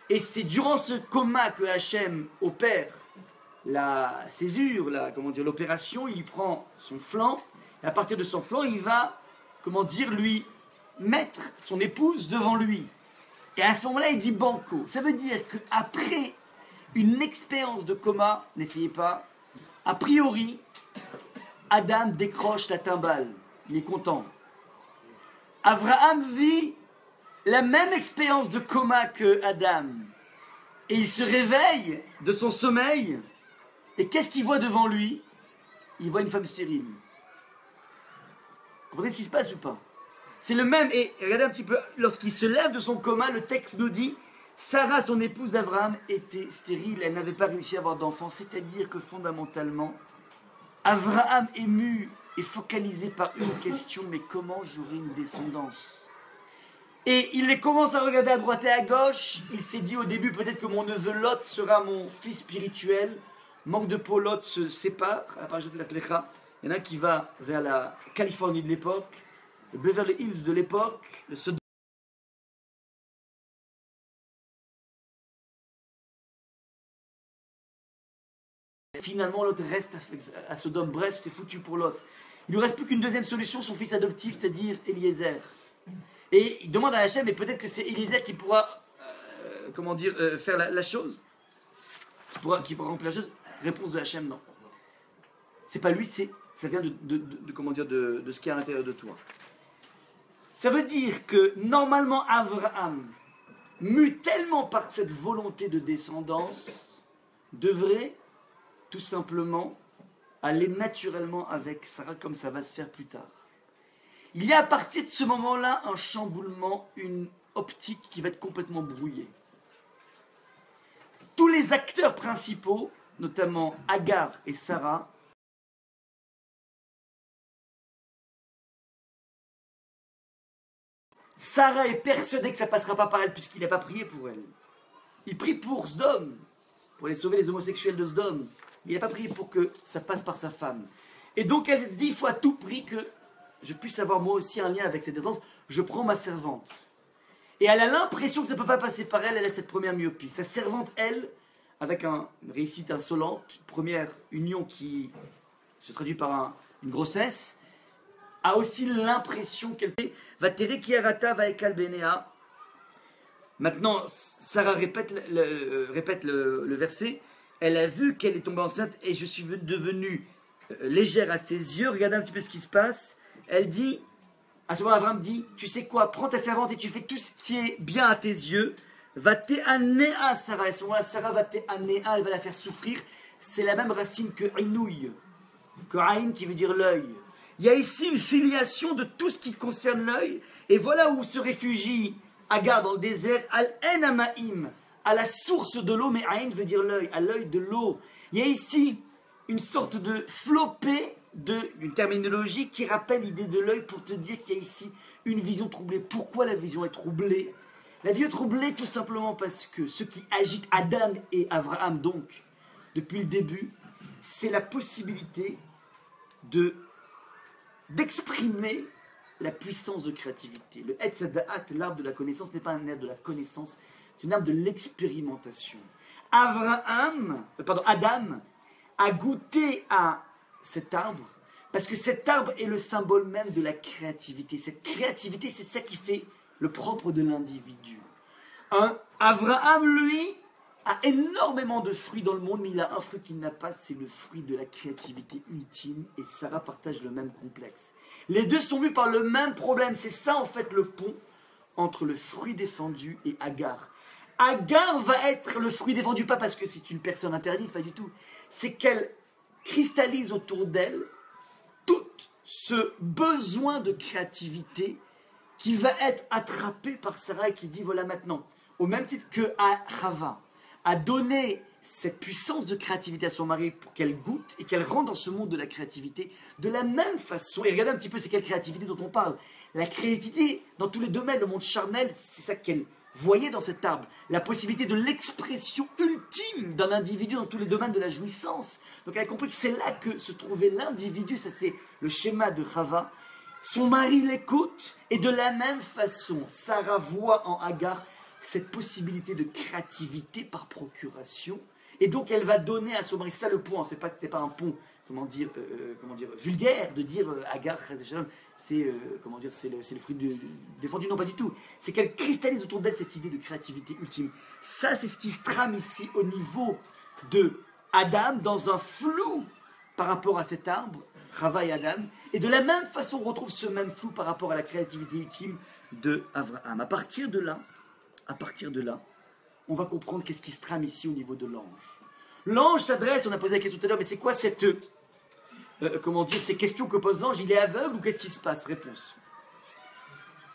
Et c'est durant ce coma que Hachem opère la césure, l'opération, il prend son flanc, et à partir de son flanc, il va, lui mettre son épouse devant lui. Et à ce moment-là, il dit banco. Ça veut dire qu'après une expérience de coma, n'essayez pas, a priori, Adam décroche la timbale. Il est content. Avraham vit la même expérience de coma que Adam. Et il se réveille de son sommeil. Et qu'est-ce qu'il voit devant lui? Il voit une femme stérile. Vous comprenez ce qui se passe ou pas? C'est le même, et regardez un petit peu, lorsqu'il se lève de son coma, le texte nous dit, Sarah, son épouse d'Abraham, était stérile, elle n'avait pas réussi à avoir d'enfant, c'est-à-dire que fondamentalement, Abraham ému et focalisé par une question, mais comment j'aurai une descendance? Et il commence à regarder à droite et à gauche, il s'est dit au début, peut-être que mon neveu Lot sera mon fils spirituel, manque de peau, Lot se sépare, à part de la Tlecha, il y en a un qui va vers la Californie de l'époque, le Beverly Hills de l'époque, le finalement l'autre reste à Sodome. Bref, c'est foutu pour l'autre. Il ne lui reste plus qu'une deuxième solution, son fils adoptif, c'est-à-dire Eliezer. Et il demande à Hachem, mais peut-être que c'est Eliezer qui pourra, faire la chose, qui pourra remplir la chose. Réponse de Hachem, non. C'est pas lui, ça vient de ce qui est à l'intérieur de toi. Ça veut dire que normalement Abraham, mu tellement par cette volonté de descendance, devrait tout simplement aller naturellement avec Sarah comme ça va se faire plus tard. Il y a à partir de ce moment-là un chamboulement, une optique qui va être complètement brouillée. Tous les acteurs principaux, notamment Agar et Sarah, Sarah est persuadée que ça ne passera pas par elle puisqu'il n'a pas prié pour elle. Il prie pour Sdom, pour aller sauver les homosexuels de Sdom. Mais il n'a pas prié pour que ça passe par sa femme. Et donc elle se dit, il faut à tout prix que je puisse avoir moi aussi un lien avec cette descendance. Je prends ma servante. Et elle a l'impression que ça ne peut pas passer par elle, elle a cette première myopie. Sa servante, elle, avec une réussite insolente, une première union qui se traduit par une grossesse, a aussi l'impression qu'elle va terrer Kiarata va ekal Bénéa. Maintenant, Sarah répète le verset. Elle a vu qu'elle est tombée enceinte et je suis devenue légère à ses yeux. Regardez un petit peu ce qui se passe. Elle dit, à ce moment Abraham dit, tu sais quoi, prends ta servante et tu fais tout ce qui est bien à tes yeux. Va t'éanéa Sarah. À ce moment-là, Sarah va t'éanéa, elle va la faire souffrir. C'est la même racine que inouï, que aïn qui veut dire l'œil. Il y a ici une filiation de tout ce qui concerne l'œil. Et voilà où se réfugie Agar dans le désert, Al-En-Amaim, à la source de l'eau, mais Aïn veut dire l'œil, à l'œil de l'eau. Il y a ici une sorte de flopée d'une terminologie qui rappelle l'idée de l'œil pour te dire qu'il y a ici une vision troublée. Pourquoi la vision est troublée? La vision est troublée tout simplement parce que ce qui agite Adam et Abraham, donc, depuis le début, c'est la possibilité d'exprimer la puissance de créativité. Le Etz Da'at, l'arbre de la connaissance, n'est pas un arbre de la connaissance, c'est un arbre de l'expérimentation. Adam a goûté à cet arbre parce que cet arbre est le symbole même de la créativité. Cette créativité, c'est ça qui fait le propre de l'individu. Abraham, lui, a énormément de fruits dans le monde, mais il a un fruit qu'il n'a pas, c'est le fruit de la créativité ultime, et Sarah partage le même complexe. Les deux sont vus par le même problème, c'est ça en fait le pont entre le fruit défendu et Agar. Agar va être le fruit défendu, pas parce que c'est une personne interdite, pas du tout, c'est qu'elle cristallise autour d'elle tout ce besoin de créativité qui va être attrapé par Sarah et qui dit voilà maintenant, au même titre que Chava a donné cette puissance de créativité à son mari pour qu'elle goûte et qu'elle rentre dans ce monde de la créativité de la même façon. Et regardez un petit peu c'est quelle créativité dont on parle. La créativité dans tous les domaines, le monde charnel, c'est ça qu'elle voyait dans cet arbre. La possibilité de l'expression ultime d'un individu dans tous les domaines de la jouissance. Donc elle a compris que c'est là que se trouvait l'individu, ça c'est le schéma de Chava. Son mari l'écoute et de la même façon, Sarah voit en Agar cette possibilité de créativité par procuration, et donc elle va donner à son mari, c'est ça le point, c'était pas un pont, vulgaire de dire Agar, c'est le fruit défendu, non pas du tout, c'est qu'elle cristallise autour d'elle cette idée de créativité ultime. Ça c'est ce qui se trame ici au niveau de Adam, dans un flou par rapport à cet arbre, Chava et Adam, et de la même façon on retrouve ce même flou par rapport à la créativité ultime de Abraham. À partir de là, on va comprendre qu'est-ce qui se trame ici au niveau de l'ange. L'ange s'adresse, on a posé la question tout à l'heure, mais c'est quoi ces questions que pose l'ange? Il est aveugle ou qu'est-ce qui se passe? Réponse.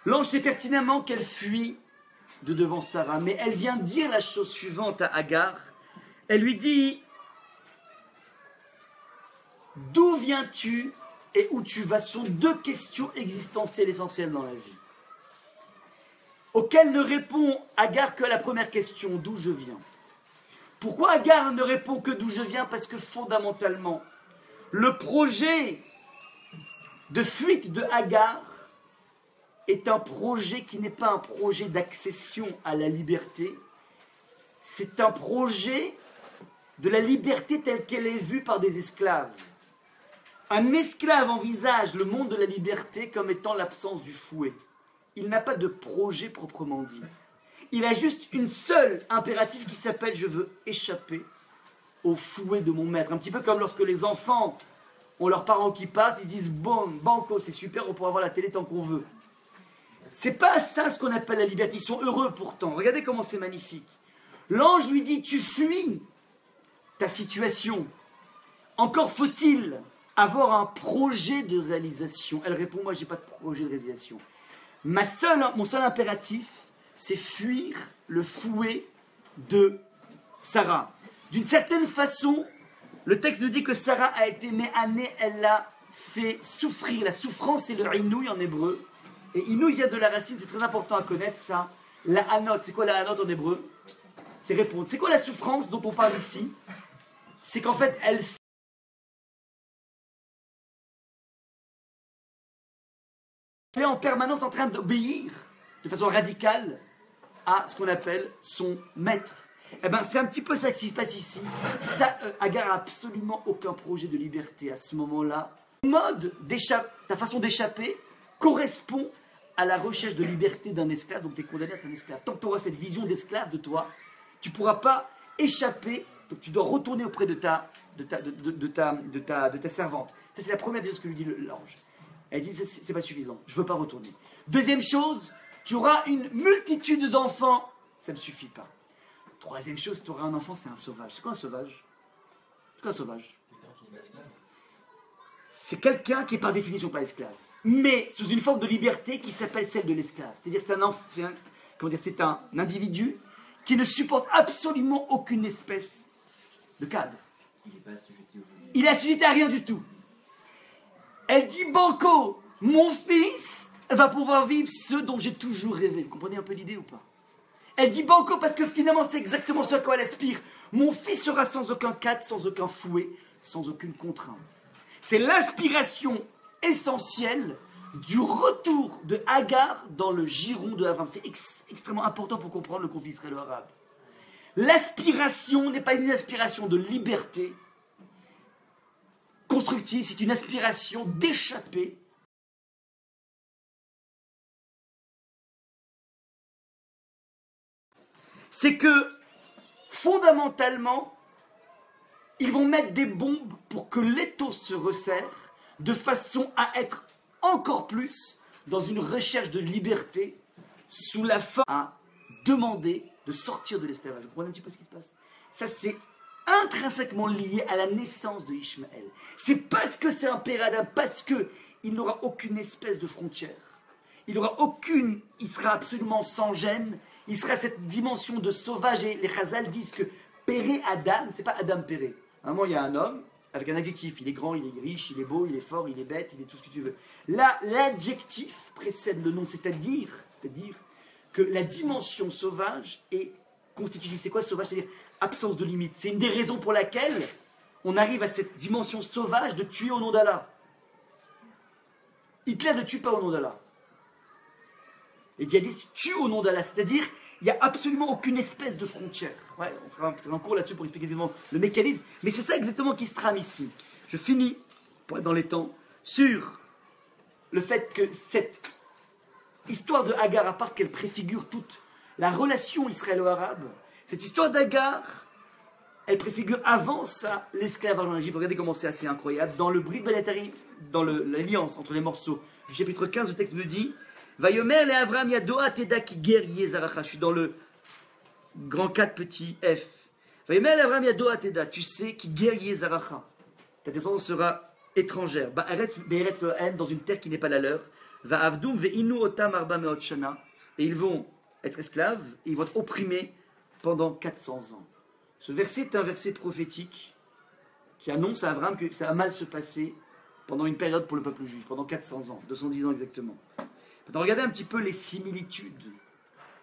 L'ange sait pertinemment qu'elle fuit de devant Sarah, mais elle vient dire la chose suivante à Agar. Elle lui dit, d'où viens-tu et où tu vas sont deux questions existentielles essentielles dans la vie, auquel ne répond Agar que à la première question, d'où je viens. Pourquoi Agar ne répond que d'où je viens? Parce que fondamentalement, le projet de fuite de Agar est un projet qui n'est pas un projet d'accession à la liberté, c'est un projet de la liberté telle qu'elle est vue par des esclaves. Un esclave envisage le monde de la liberté comme étant l'absence du fouet. Il n'a pas de projet proprement dit. Il a juste une seule impératif qui s'appelle « je veux échapper au fouet de mon maître ». Un petit peu comme lorsque les enfants ont leurs parents qui partent, ils disent « bon, banco, c'est super, on pourra voir la télé tant qu'on veut ». C'est pas ça ce qu'on appelle la liberté, ils sont heureux pourtant. Regardez comment c'est magnifique. L'ange lui dit « tu fuis ta situation, encore faut-il avoir un projet de réalisation ». Elle répond « moi j'ai pas de projet de réalisation. Mon seul impératif, c'est fuir le fouet de Sarah. » D'une certaine façon, le texte nous dit que Sarah a été méhanée, elle l'a fait souffrir. La souffrance, c'est le inouï en hébreu. Et inouï vient de la racine, c'est très important à connaître ça. La hanot, c'est quoi la hanot en hébreu? C'est répondre. C'est quoi la souffrance dont on parle ici? C'est qu'en fait, elle est en permanence en train d'obéir de façon radicale à ce qu'on appelle son maître. Eh bien, c'est un petit peu ça qui se passe ici. Agar n'a absolument aucun projet de liberté à ce moment-là. Ta façon d'échapper correspond à la recherche de liberté d'un esclave, donc tu es condamné à être un esclave. Tant que tu auras cette vision d'esclave de toi, tu ne pourras pas échapper, donc tu dois retourner auprès de ta servante. Ça, c'est la première des choses que lui dit l'ange. Elle dit, c'est pas suffisant, je ne veux pas retourner. Deuxième chose, tu auras une multitude d'enfants, ça ne me suffit pas. Troisième chose, tu auras un enfant, c'est un sauvage. C'est quoi un sauvage? C'est quoi un sauvage? C'est quelqu'un qui est par définition pas esclave, mais sous une forme de liberté qui s'appelle celle de l'esclave. C'est-à-dire c'est un individu qui ne supporte absolument aucune espèce de cadre. Il n'est pas assujetti au jeu. Il est assujetti à rien du tout. Elle dit banco, mon fils va pouvoir vivre ce dont j'ai toujours rêvé. Vous comprenez un peu l'idée ou pas? Elle dit banco parce que finalement c'est exactement ce à quoi elle aspire. Mon fils sera sans aucun cadre, sans aucun fouet, sans aucune contrainte. C'est l'inspiration essentielle du retour de Agar dans le giron de Abraham. C'est extrêmement important pour comprendre le conflit israélo-arabe. L'aspiration n'est pas une aspiration de liberté constructive, c'est une aspiration d'échapper. C'est que, fondamentalement, ils vont mettre des bombes pour que l'étau se resserre, de façon à être encore plus dans une recherche de liberté, sous la fin à demander de sortir de l'esclavage. Vous comprenez un petit peu ce qui se passe? Ça, c'est intrinsèquement lié à la naissance de Ishmaël. C'est parce que c'est un père Adam, parce qu'il n'aura aucune espèce de frontière. Il sera absolument sans gêne. Il sera cette dimension de sauvage. Et les Chazal disent que Péré Adam, c'est pas Adam Péré. À un moment, il y a un homme avec un adjectif. Il est grand, il est riche, il est beau, il est fort, il est bête, il est tout ce que tu veux. Là, l'adjectif précède le nom, c'est-à-dire que la dimension sauvage est constitutive. C'est quoi sauvage? C'est-à-dire absence de limite. C'est une des raisons pour laquelle on arrive à cette dimension sauvage de tuer au nom d'Allah. Hitler ne tue pas au nom d'Allah. Les djihadistes tuent au nom d'Allah, c'est-à-dire il n'y a absolument aucune espèce de frontière. Ouais, on fera un cours là-dessus pour expliquer exactement le mécanisme, mais c'est ça exactement qui se trame ici. Je finis, pour être dans les temps, sur le fait que cette histoire de Hagar, à part qu'elle préfigure toute la relation israélo-arabe, cette histoire d'Hagar, elle préfigure avant ça l'esclavage en Égypte. Regardez comment c'est assez incroyable. Dans le Brit Belatari, dans l'alliance entre les morceaux du chapitre 15, le texte me dit Vayomer le Avram Yadoa Teda ki guerrier Zaracha. Je suis dans le grand 4 petit F. Vayomer le Avram Yadoa Teda. Tu sais qui guerrier Zaracha. Ta descendance sera étrangère. Ba'aretz be'eretz lo'en, dans une terre qui n'est pas la leur. Va'avdum ve'inu otam arba me'ot shana. Et ils vont être esclaves, et ils vont être opprimés pendant 400 ans. Ce verset est un verset prophétique qui annonce à Avram que ça va mal se passer pendant une période pour le peuple juif, pendant 400 ans, 210 ans exactement. Maintenant, regardez un petit peu les similitudes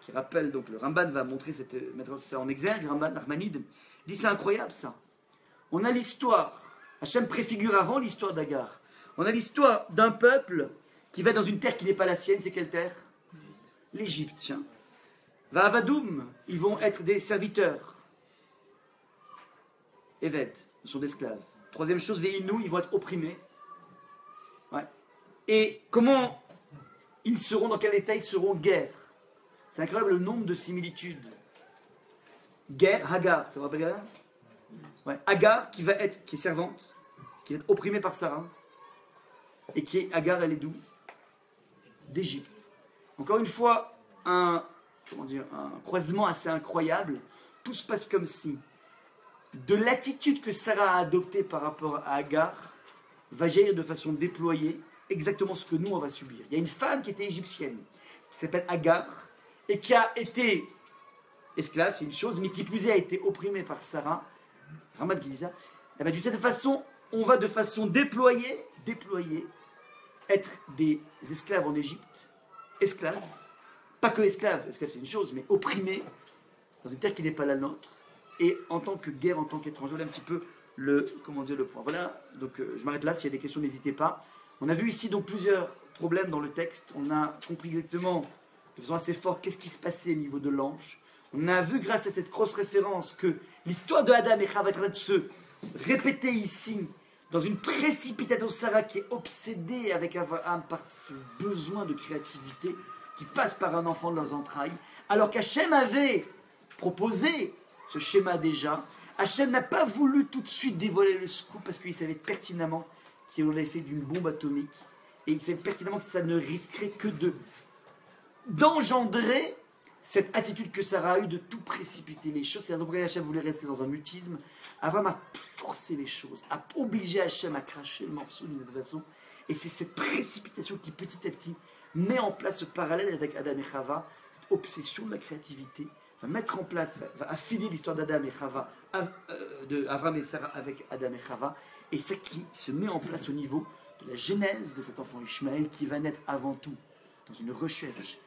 qui rappellent, donc le Ramban va mettre ça en exergue, le Ramban Nachmanide dit c'est incroyable ça. On a l'histoire, Hachem préfigure avant l'histoire d'Agar, on a l'histoire d'un peuple qui va dans une terre qui n'est pas la sienne, c'est quelle terre? L'Égypte, tiens. Va Avadoum, ils vont être des serviteurs. Eved, ce sont des esclaves. Troisième chose, Veinu, ils vont être opprimés. Ouais. Et comment ils seront, dans quel état ils seront? Guerre. C'est incroyable le nombre de similitudes. Guerre, Hagar, ça vous rappelle Hagar? Ouais. Hagar qui est servante, qui va être opprimée par Sarah. Et qui est, Hagar, elle est d'où? D'Égypte. Encore une fois, un croisement assez incroyable. Tout se passe comme si, de l'attitude que Sarah a adoptée par rapport à Hagar, va jaillir de façon déployée exactement ce que nous on va subir. Il y a une femme qui était égyptienne, qui s'appelle Hagar, et qui a été esclave, c'est une chose, mais qui plus est a été opprimée par Sarah. Ramad qui dit ça. Et bien, de cette façon, on va de façon déployée, être des esclaves en Égypte, esclaves, pas que esclaves c'est une chose, mais opprimés, dans une terre qui n'est pas la nôtre, et en tant que guerre, en tant qu'étranger, voilà un petit peu le point. Voilà, donc je m'arrête là, s'il y a des questions, n'hésitez pas. On a vu ici donc plusieurs problèmes dans le texte, on a compris exactement, de façon assez forte, qu'est-ce qui se passait au niveau de l'ange. On a vu grâce à cette grosse référence que l'histoire de Adam et Chava est en train de se répéter ici, dans une précipitation. Sarah qui est obsédée avec Abraham par ce besoin de créativité qui passe par un enfant de leurs entrailles, alors qu'Hachem avait proposé ce schéma déjà. Hachem n'a pas voulu tout de suite dévoiler le scoop parce qu'il savait pertinemment qu'il aurait fait d'une bombe atomique et il savait pertinemment que ça ne risquerait que d'engendrer cette attitude que Sarah a eue de tout précipiter les choses. C'est pourquoi Hachem voulait rester dans un mutisme. Abraham a forcé les choses, a obligé Hachem à cracher le morceau d'une autre façon. Et c'est cette précipitation qui petit à petit met en place ce parallèle avec Adam et Chava, cette obsession de la créativité, va mettre en place, va affiner l'histoire d'Adam et Chava, de Abraham et Sarah avec Adam et Chava, et ça qui se met en place au niveau de la genèse de cet enfant Ishmaël qui va naître avant tout dans une recherche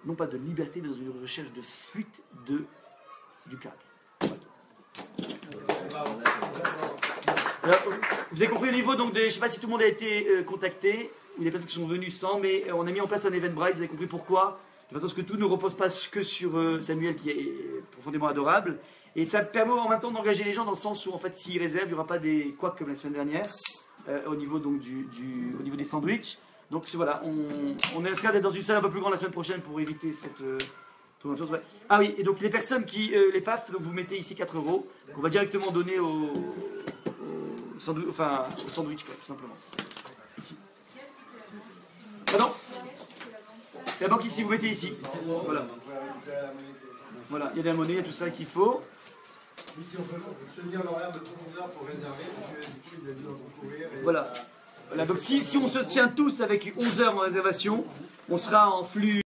non pas de liberté, mais dans une recherche de fuite du cadre. Alors, vous avez compris au niveau donc je ne sais pas si tout le monde a été contacté, ou les personnes qui sont venues sans, mais on a mis en place un Eventbrite, vous avez compris pourquoi, de façon à ce que tout ne repose pas que sur Samuel qui est profondément adorable, et ça permet en même temps d'engager les gens dans le sens où en fait s'ils réservent, il n'y aura pas des couacs comme la semaine dernière, au niveau donc au niveau des sandwichs. Donc voilà, on essaie d'être dans une salle un peu plus grande la semaine prochaine pour éviter cette chose. Ouais. Ah oui, et donc les personnes qui les PAF, donc vous mettez ici 4 €, qu'on va directement donner au sandwich, quoi, tout simplement. Ici. Pardon? La banque ici, vous mettez ici. Voilà. Voilà, il y a de la monnaie, il y a tout ça qu'il faut. Ici, on peut tenir l'horaire de 11h pour réserver, parce que du coup, il a dit dans ton courir. Voilà. Voilà. Donc si on se tient tous avec 11 heures en réservation, on sera en flux.